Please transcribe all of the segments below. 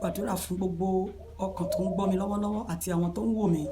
gbàdúrà fún gbogbo ọkàn tó ń gbọ́ mi lọ́wọ́lọ́wọ́ àti àwọn tó ń wò mí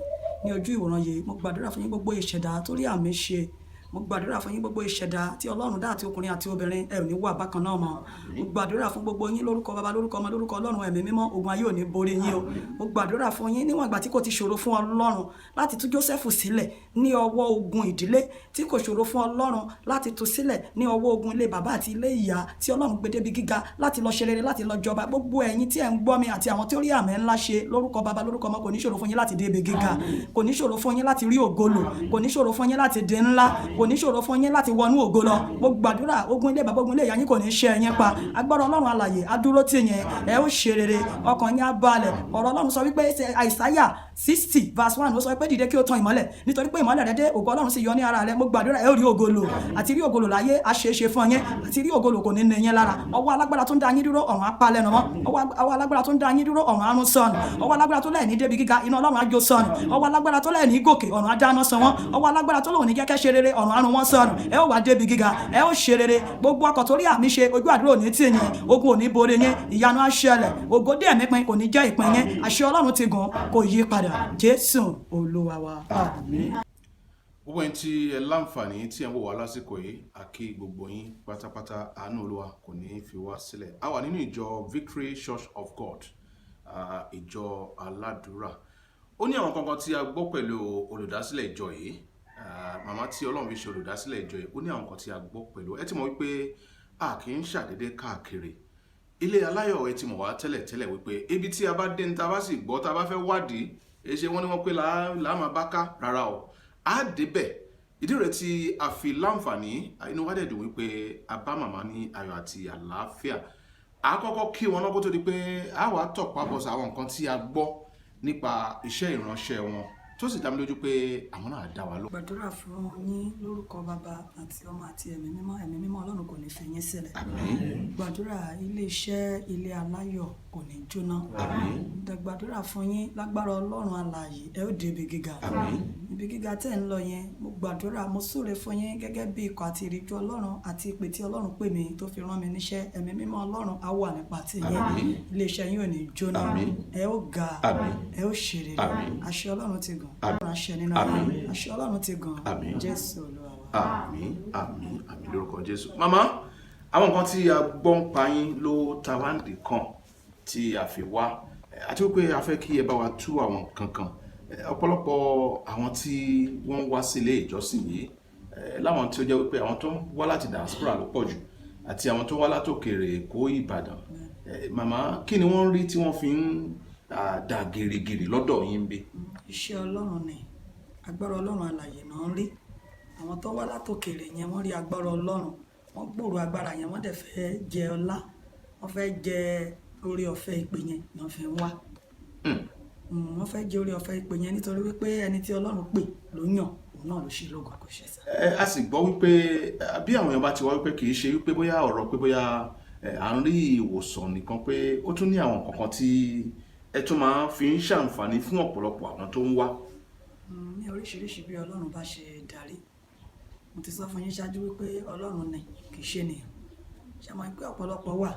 ní ojú ìwòran yìí. Mo gbàdúrà fún yín gbogbo ìṣẹ̀dá tó rí àmì ṣe. Mo gbàdúrà fún yín gbogbo ìṣẹ̀dá tí Ọlọ́run dá àti ọkùnrin àti obìnrin ẹ ò ní wà bákan náà mọ́. Mo gbàdúrà fún gbogbo yín lórúkọ Baba, lórúkọ Ọmọ, lórúkọ Ọlọ́run ẹ̀mí mímọ́, ogun ayé ò ní borí yín o. Mo gbàdúrà fún yín níwọ̀n ìgbà tí kò ti ṣòro fún Ọlọ́run láti tú Jósẹ́fù sílẹ̀ ní ọwọ́ ogun ìdílé, tí kò ṣòro fún Ọlọ́run láti tú sílẹ̀ ní ọwọ́ ogun ilé bàbá àti ilé ìyá, tí Ọlọ́run gbé débi gíga láti lọ ṣe rere, láti lọ jọba. Gbogbo ẹ̀yin tí ẹ ń gbọ́ mi àti àwọn tí ó rí àmì ńlá ṣe lórúkọ Baba, lórúkọ Ọmọ, kò ní ṣòro fún yín láti débi gíga, kò ní ṣòro fún yín láti rí ògo lò, kò ní ṣòro fún yín láti di ńlá, kò ní ṣòro fún yín láti wọnú ògo lọ. Mo gbàdúrà ogun ilé bàbá, ogun ilé ìyá yín kò ní ṣe ẹ̀yin pa. Agbára Ọlọ́run alààyè á dúró tì yín, ẹ ó ṣe rere, ọkàn yín á balẹ̀. Ọ̀rọ̀ Ọlọ́run sọ wípé Àìsáyà 60 verse 1 ó sọ pé dìde kí o tan ìmọ́lẹ̀, nítorí pé ìmọ́lẹ̀ rẹ dé, ògo Ọlọ́run sì yọ ní ara rẹ. Mo gbàdúrà ẹ ó rí ògo lò, àti rí ògo lò láyé á ṣe é ṣe fún yín, àti rí ògo lò kò ní ní yín lára. Ọwọ́ alágbára tó ń dá yín dúró ọ̀run á pa lẹ́nu mọ́. Ọwọ́ alágbára tó ń dá yín dúró ọ̀run á run sọnù. Ọwọ́ alágbára tó lẹ̀ ní débi gíga iná Ọlọ́run á jó sọnù. Ọwọ́ alágbára tó lẹ̀ ní gòkè ọ̀run á dáná sun wọ́n. Ọwọ́ alágbára tó lòun ní kẹ́kẹ́ ṣe rere ọ̀run á run wọ́n sọnù. Ẹ ó wá débi gíga, ẹ ó ṣe rere. Gbogbo ọkọ̀ tó rí àmì ṣe, ojú àdúrà ò ní tì yín, ogun ò ní borí yín, ìyanu á ṣẹlẹ̀, ògo dé ẹ̀mí pin kò ní jẹ́ ìpín yín, àṣẹ Ọlọ́run ti gùn kò yí padà. Jésù Olúwa wa. Àmín. Gbogbo ẹni tí ẹ láǹfààní tí ẹ ń wò wá lásìkò yìí, àkí gbogbo yín pátápátá, àánú Olúwa kò ní fi wá sílẹ̀. A wà nínú ìjọ Victory Church of God, ìjọ aládùúrà. Ó ní àwọn kankan tí a gbọ́ pẹ̀lú olùdásílẹ̀ ìjọ yìí, màmá tí Ọlọ́run fi ṣe olùdásílẹ̀ ìjọ yìí. Ó ní àwọn kan tí a gbọ́ pẹ̀lú, ẹ ti mọ̀ wípé a kì í ṣàdédé káàkiri. Ilealayo ẹ ti mọ̀ wá tẹ́lẹ̀ wípé ibi tí a bá dé ní ta bá sì gbọ́, ta bá fẹ́ wádìí, èṣe wọ́n ní wọ́n pé là máa bá ká rárá o. A débẹ̀. Ìdí rẹ̀ tí a fi láǹfààní, inú wa dẹ̀ dùn wípé a bá màmá ní ayọ̀ àti àlàáfíà. A kọ́kọ́ kí wọn náà kó tó di pé a wà tọ̀pá bọ̀ sí àwọn nǹkan tí a gbọ́ nípa iṣẹ́ ìránṣẹ́ wọn, tó sì dá mi lójú pé àwọn náà dá wa lóhùn. Gbàdúrà fún yín lórúkọ Baba àti Ọmọ àti ẹ̀mí mímọ́ Ọlọ́run kò ní fi yín sílẹ̀. Àmín. Gbàdúrà ilé-iṣẹ́ Ilealayo kò ní jóná. Àmín. Gbàdúrà fún yín lágbára Ọlọ́run alààyè ẹ ó dé ibi gíga. Àmín. Ibi gíga tẹ́ ń lọ yẹn, mo gbàdúrà, mo súre fún yín gẹ́gẹ́ bí ikọ̀ àti ìríjú Ọlọ́run àti ìpè tí Ọlọ́run pè mí tó fi rán mi níṣẹ́. Ẹ̀mí mímọ́ Ọlọ́run á wà nípa ti yín. Àmín. Ilé-iṣẹ́ yín ò ní jóná. Àmín. Ẹ ó ga, Àmín. ẹ ó ṣe rere. Àmín. Àṣẹ Ọlọ́run ti gùn. Àmín. Ọlọ́run àṣẹ nínú Àmín. ayé. Àṣẹ Ọlọ́run ti gùn. Àmín. Jésù Olúwa wa. Àmín, àmín, àmín lórúkọ Jésù. Màmá, àwọn nǹkan tí a gbọ́ ń pa yín ló ta wá ǹdì kan tí a fi wá, àti wípé a fẹ́ kí ẹ bá wa tú àwọn kankan. Ọ̀pọ̀lọpọ̀ àwọn tí wọ́n wá sí ilé ìjọsìn yìí, láwọn tí ó jẹ́ wípé àwọn tó ń wá láti diaspora ló pọ̀ jù, àti àwọn tó wá látòkèrè Èkó, Ìbàdàn. Màmá, kí ni wọ́n rí tí wọ́n fi ń dà gìrìgìrì lọ́dọ̀ yín bí? Iṣẹ́ Ọlọ́run ni, agbára Ọlọ́run alààyè náà ń rí. Àwọn tó wá látòkèrè yẹn wọ́n rí agbára Ọlọ́run, wọ́n gbòòrò agbára yẹn, wọ́n dẹ̀ fẹ́ jẹ ọlá, wọ́n fẹ́ jẹ orí ọ̀fẹ́ ìpè yẹn ni wọ́n fi ń wá. Wọ́n fẹ́ jẹ orí ọ̀fẹ́ ìpè yẹn nítorí wípé ẹni tí Ọlọ́run pè ló yàn, òun náà ló ṣe lógo kò ṣe sá. A sì gbọ́ wípé bí àwọn èèyàn bá ti wá wípé kì í ṣe wípé bóyá ọ̀rọ̀ pé bóyá à ń rí ìwòsàn nìkan, pé ó tún ní àwọn kankan tí ẹ tún máa fi ń ṣàǹfààní fún ọ̀pọ̀lọpọ̀ àwọn tó ń wá. Ní oríṣiríṣi bí Ọlọ́run bá ṣe darí. Mo ti sọ fún yín ṣáájú wípé Ọlọ́run ni kì í ṣe ènìyàn. Ṣé mọ̀ pé ọ̀pọ̀lọpọ̀ wà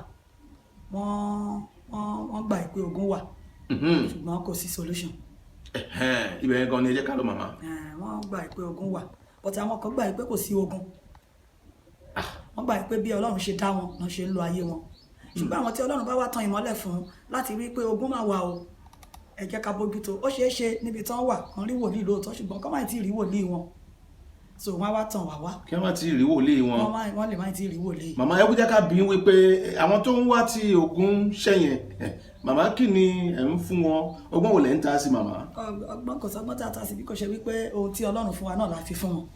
wọ́n gbà pé ogun wà, ṣùgbọ́n kò sí solution. Ibẹ̀ yẹn gan ni ẹ jẹ́ ká lọ màmá. Wọ́n gbà pé ogun wà, but àwọn kan gbà pé kò sí ogun. Wọ́n gbà pé bí Ọlọ́run ṣe dá wọn ló ṣe ń lo ayé wọn. Ṣùgbọ́n àwọn tí Ọlọ́run bá wá tan ìmọ́lẹ̀ fún láti rí pé ogun máa wà o, ẹ jẹ́ ká bójútó. Ó ṣeé ṣe níbi tán wà kan rí wòlíì lóòótọ́, ṣùgbọ́n kọ́ máa ti rí wòlíì wọn, so wọ́n wá tàn wá. Kí wọ́n má ti rí wòlíì wọn. Wọ́n lè má ti rí wòlíì. Màmá ẹ kú jẹ́ ká bí wípé àwọn tó ń wá tí ogun ṣẹ̀yẹn, màmá kí ni ẹ̀ ń fún wọn? Ọgbọ́n wo lẹ̀ ń ta sí màmá? Ọgbọ́n kò sọgbọ́n tá a ta sí bí kò ṣe wípé ohun tí Ọlọ́run fún wa náà la fi fún wọn.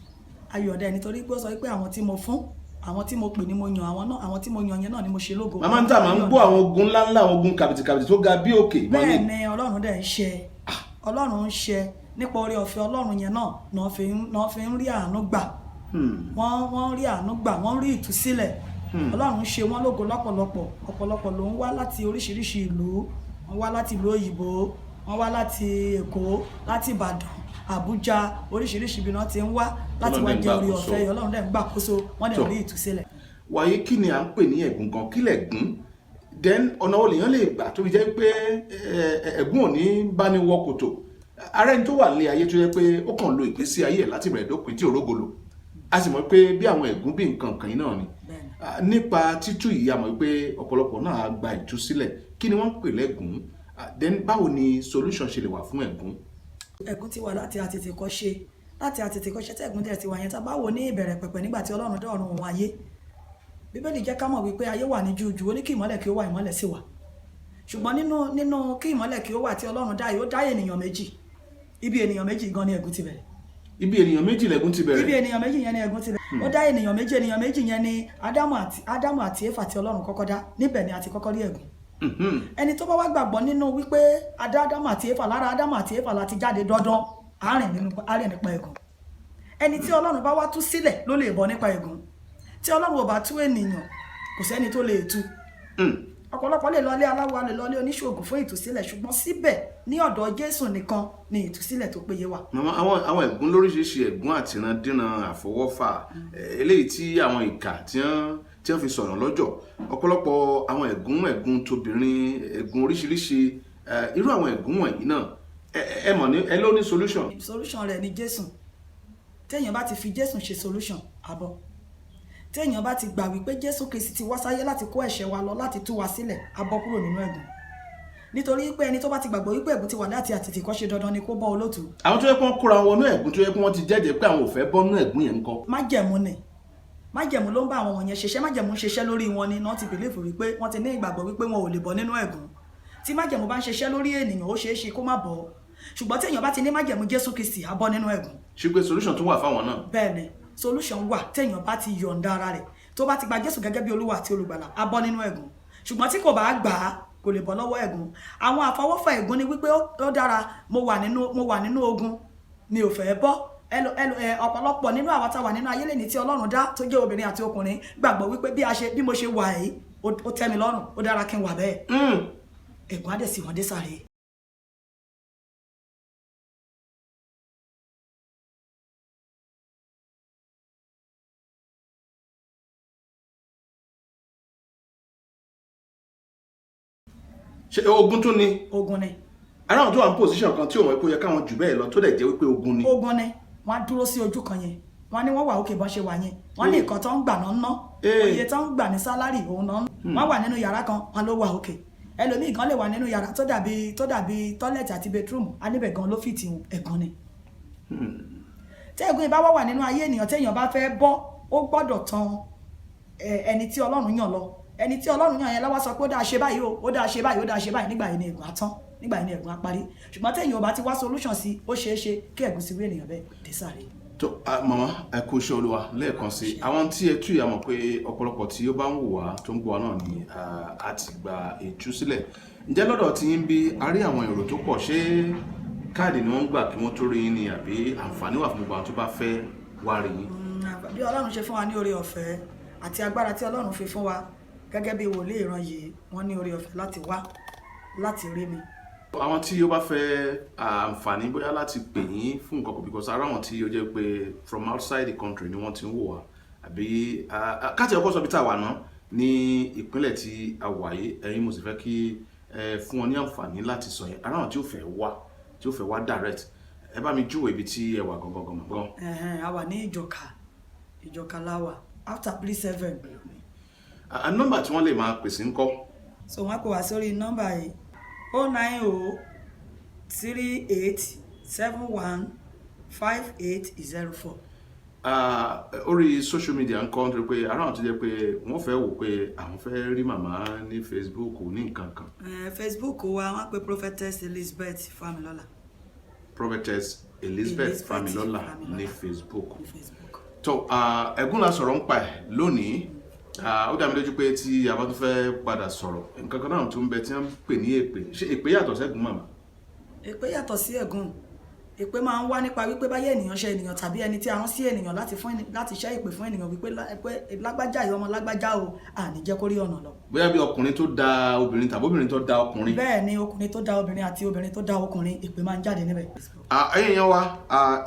Ayọ̀dẹ nítorí pé ó sọ wípé àwọn tí mo fún, àwọn tí mo pè ní mo yàn, àwọn tí mo yàn yẹn náà ni mo ṣe lógo. Màmá ń tà máa ń gbọ́ àwọn ogun ńláńlá, àwọn ogun kàbìtìkàbìtì tó ga bí òkè. Bẹ́ẹ̀ ni Ọlọ́run dẹ̀ ń ṣe. Ọlọ́run ń ṣe nípa oore ọ̀fẹ́ Ọlọ́run yẹn náà náà fi ń rí àánú gbà. Wọ́n rí àánú gbà, wọ́n rí ìtúsílẹ̀. Ọlọ́run ṣe wọ́n lógo lọ́pọ̀lọpọ̀. Ọ̀pọ̀lọpọ̀ ló ń wá láti oríṣiríṣi ìlú. Wọ́n wá láti ìlú òyìnbó, wọ́n wá láti Èkó, láti Ìbàdàn, Àbújá, oríṣiríṣi ibi náà ti ń wá láti wá jẹ orí ọ̀fẹ́. Ọlọ́run dẹ̀ ń gbàkóso, wọ́n dẹ̀ rí ìtúsílẹ̀. Wàyí kí ni à ń pè ní ẹ̀gún gan? Kí lẹ̀gún? then ọ̀nà olè yẹn lè gbà tó fi jẹ́ pé ẹ̀gún ò ní bá ní wọ kòtò. Ara ẹni tó wà nílé ayé tó jẹ́ pé ó kàn lo ìgbésí ayé ẹ̀ láti bẹ̀rẹ̀ dópin tí òrógolo. A sì mọ̀ pé bí àwọn ẹ̀gún bí nǹkan kan náà ni. Nípa títú yìí a mọ̀ pé ọ̀pọ̀lọpọ̀ náà gba ìtúsílẹ̀. Kí ni wọ́n ń pè lẹ́gùn? Then báwo ni solution ṣe lè wà fún ẹ̀gún? Ẹ̀gún ti wà láti àtètèkọ́ṣe tí ẹ̀gún tẹ̀ ti wà yẹn tá bá wò ní ìbẹ̀rẹ̀ pẹ̀pẹ̀ nígbà tí Ọlọ́run dá ọ̀run òun ayé. Bíbélì jẹ́ ká mọ̀ wípé ayé wà ní jújù, ó ní kí ìmọ́lẹ̀ kí ó wà, ìmọ́lẹ̀ sì wà. Ṣùgbọ́n nínú kí ìmọ́lẹ̀ kí ó wà tí Ọlọ́run dá yìí, ó dá ènìyàn méjì. Ibi ènìyàn méjì gan ni ẹ̀gún ti bẹ̀rẹ̀. Ibi ènìyàn méjì lẹ̀gún ti bẹ̀rẹ̀. Ibi ènìyàn méjì yẹn ni ẹ̀gún ti bẹ̀rẹ̀. Ó dá ènìyàn méjì yẹn ni Ádámù àti Éfà tí Ọlọ́run kọ́kọ́ dá. Níbẹ̀ ni a ti kọ́kọ́ rí ẹ̀gún. Ẹni tó bá wá gbàgbọ́ nínú wípé Ádámù àti Éfà, lára Ádámù àti Éfà láti jáde dandan, àárín nípa ẹ̀gún. Ẹni tí Ọlọ́run bá wá tú sílẹ̀ ló lè bọ́ nípa ẹ̀gún. Tí Ọlọ́run ò bá tú ènìyàn, kò sẹ́ni tó lè tú. Ọ̀pọ̀lọpọ̀ lè lọ ilé aláwo, lè lọ ilé oníṣègùn fún ìtúsílẹ̀, ṣùgbọ́n síbẹ̀ ní ọ̀dọ̀ Jésù nìkan ni ìtúsílẹ̀ tó péye wà. Màmá, àwọn ẹ̀gún lóríṣiríṣi, ẹ̀gún àtìrandíran, àfọwọ́fà, eléyìí tí àwọn ìkà tí wọ́n fi sọ̀rọ̀ lọ́jọ́. Ọ̀pọ̀lọpọ̀ àwọn ẹ̀gún tóbìnrin, ẹ̀gún oríṣiríṣi, irú àwọn ẹ̀gún wọ̀nyí náà ẹ mọ̀ ní ẹ ló ní solution. Solution rẹ̀ ni Jésù. Téèyàn bá ti fi Jésù ṣe solution, àbọ̀. Téèyàn bá ti gbà wípé Jésù Kristi ti wá sáyé láti kó ẹ̀ṣẹ̀ wa lọ, láti tú wa sílẹ̀, a bọ́ kúrò nínú ẹ̀gún. Nítorí pé ẹni tó bá ti gbàgbọ́ wípé ẹ̀gún ti wà láti àtètèkọ́ṣe, dandan ni kó bọ́ olótùú. Àwọn tó yẹ kí wọ́n kóra wọnú ẹ̀gún tó yẹ kí wọ́n ti jẹ́jẹ́ pé àwọn ò fẹ́ bọ́ nínú ẹ̀gún yẹn ńkọ́. Májẹ̀mú ló ń bá àwọn wọ̀nyẹn ṣiṣẹ́. Májẹ̀mú ń ṣiṣẹ́ lórí wọn ni, náà ti bìlífù wípé wọ́n ti ní ìgbàgbọ́ wípé wọn ò lè bọ́ nínú ẹ̀gún. Tí májẹ̀mú bá ń ṣiṣẹ́ lórí ènìyàn, ó ṣeé ṣe kó má bọ́. Ṣùgbọ́n téèyàn bá ti ní májẹ̀mú Jésù Kristi, á bọ́ nínú ẹ̀gún. Ṣùgbọ́n solution tó wà fáwọn náà. Bẹ́ẹ̀ni, solution wà téèyàn bá ti yọ̀ǹda ara rẹ̀. Tó bá ti gba Jésù gẹ́gẹ́ bí Olúwa àti Olùgbàlà, á bọ́ nínú ẹ̀gún. Ṣùgbọ́n tí kò bá gbà á, kò lè bọ́ lọ́wọ́ ẹ̀gún. Àwọn àfọwọ́fà ẹ̀gún ni wípé ó dára, mo wà nínú ogun, mi ò fẹ́ bọ́. Ọ̀pọ̀lọpọ̀ nínú àwọn tá wà nínú ayé lẹ́ni tí Ọlọ́run dá tó jẹ́ obìnrin àti ọkùnrin gbàgbọ́ wípé bí mo ṣe wà yìí, ó tẹ́ mi lọ́rùn, ó dára kí n wà bẹ́ẹ̀. Ẹ̀gún á dẹ̀ sì wọ́n dé sàré. Ṣé ogun tún ni? Ogun ni. Ara àwọn tó wà ní position kan tí ó mọ̀ pé ó yẹ káwọn jù bẹ́ẹ̀ lọ tó dẹ̀ jẹ́ wípé ogun ni. Ogun ni. Wọ́n á dúró sí ojú kan yẹn. Wọ́n ní wọ́n wà òkè bọ́n ṣe wà yẹn. Wọ́n ní nǹkan tó ń gbà náà ná. Oye tó ń gbà ní sálárì òun náà. Wọ́n wà nínú yàrá kan, wọ́n ló wà òkè. Ẹlòmíì kan lè wà nínú yàrá tó dàbí tọ́lẹ̀tì àti bedroom, a níbẹ̀ gan ló fìtì ẹ̀gún ni. Tí ẹ̀gún yìí bá wà nínú ayé ènìyàn, téèyàn bá fẹ́ bọ́, ó gbọ́dọ̀ tan ẹni tí Ọlọ́run yàn lọ. Ẹni tí Ọlọ́run yàn yẹn lọ́wọ́ sọ pé ó dáa ṣe báyìí, ó dáa ṣe báyìí, ó dáa ṣe báyìí, nígbà yìí ni ẹ̀gún á tán, nígbà yìí ni ẹ̀gún á parí. Ṣùgbọ́n téèyàn ò bá ti wá solution sí, ó ṣeé ṣe kí ẹ̀gún sí wé ènìyàn bẹ́ẹ̀ dé sàré. Tó màmá, ẹ kú iṣẹ́ Olúwa lẹ́ẹ̀kan sí. Àwọn tí ẹ tú ìyá mọ̀ pé ọ̀pọ̀lọpọ̀ tí ó bá ń wò wá tó ń gbọ́ wa náà ni a ti gba ìtúsílẹ̀. Ǹjẹ́ lọ́dọ̀ tí ń bí a rí àwọn èrò tó pọ̀, ṣé káàdì ni wọ́n ń gbà kí wọ́n tó rí yín ni àbí àǹfààní wà fún gbogbo àwọn tó bá fẹ́ wá rí yín? Bí Ọlọ́run ṣe fún wa ní oore ọ̀fẹ́ àti agbára tí Ọlọ́run fi fún wa gẹ́gẹ́ bí wòlíì ìran yìí, wọ́n ní oore ọ̀fẹ́ láti wá láti rí mi. Àwọn tí ó bá fẹ́ àǹfààní bóyá láti pè yín fún nǹkan kan, because ara wọn tí ó jẹ́ pé from outside the country ni wọ́n ti ń wò wá, àbí káàtì ọkọ̀ sọ bí tá a wà náà ní ìpínlẹ̀ tí a wà yìí, ẹ̀yin mo sì fẹ́ kí fún wọn ní àǹfààní láti sọ yẹn. Ara wọn tí ó fẹ́ wá direct, ẹ bá mi júwèé ibi tí ẹ wà gangan. A wà ní ìjọka láwà after police 7. Nọ́mbà tí wọ́n lè máa pèsè ń kọ́. So wọ́n pè wá sórí nọ́mbà yìí 09038715804. Orí social media ń kọ́ nítorí pé ara àwọn tó jẹ́ pé wọ́n fẹ́ wò pé àwọn fẹ́ rí màmá ní Facebook ní nǹkan kan. Facebook wa wọ́n pe Prophetess Elisabeth Familola. Prophetess Elisabeth Familola ní Facebook. Tó ẹ̀gún la sọ̀rọ̀ ń pa ẹ̀ lónìí. Ó dá mi lójú pé tí a bá tún fẹ́ padà sọ̀rọ̀, nǹkan kan náà tó ń bẹ tí wọ́n ń pè ní èpè. Ṣé èpè yàtọ̀ sẹ́gun màmá? Èpè yàtọ̀ sí ẹ̀gún. Èpè máa ń wá nípa wípé báyé ènìyàn ṣe ènìyàn, tàbí ẹni tí a rán sí ènìyàn láti ṣẹ́ èpè fún ènìyàn wípé lágbájá ìyá ọmọ lágbájá o, àní jẹ́ kó rí ọ̀nà lọ. Bóyá bí ọkùnrin tó da obìnrin tàbí obìnrin tó da ọkùnrin. Bẹ́ẹ̀ ni, ọkùnrin tó da obìnrin àti obìnrin tó da ọkùnrin, èpè máa ń jáde níbẹ̀. Ẹ̀yin yẹn wá,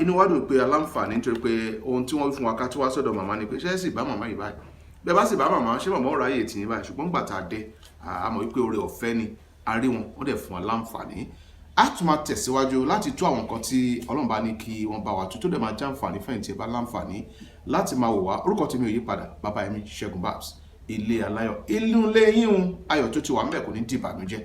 inú wa dùn pé aláǹfààní nítorí pé ohun tí wọ́n wí fún wa ká tó wá sọ́dọ̀ màmá ni pé ṣé sì bá màmá yìí báyìí. Bẹ́ẹ̀ bá sì bá màmá, ṣé màmá ó ráyè tì yín báyìí? Ṣùgbọ́n gbà tá a dé, a mọ̀ wípé oore ọ̀fẹ́ ni a rí wọn wọ́n dẹ̀ fún wa láǹfààní a tún máa tẹ̀síwájú láti tú àwọn nǹkan tí Ọlọ́run bá ní kí wọ́n bá wa tú tó dẹ̀ máa jàǹfààní fẹ̀yìntì ẹ bá láǹfààní láti máa wò wá. Orúkọ tèmi ò yí padà, bàbá mi Ṣẹ́gun Babs, Ilealayo. Inú ilé yín ayọ̀ tó ti wà ńbẹ̀ kò ní dìbànújẹ́.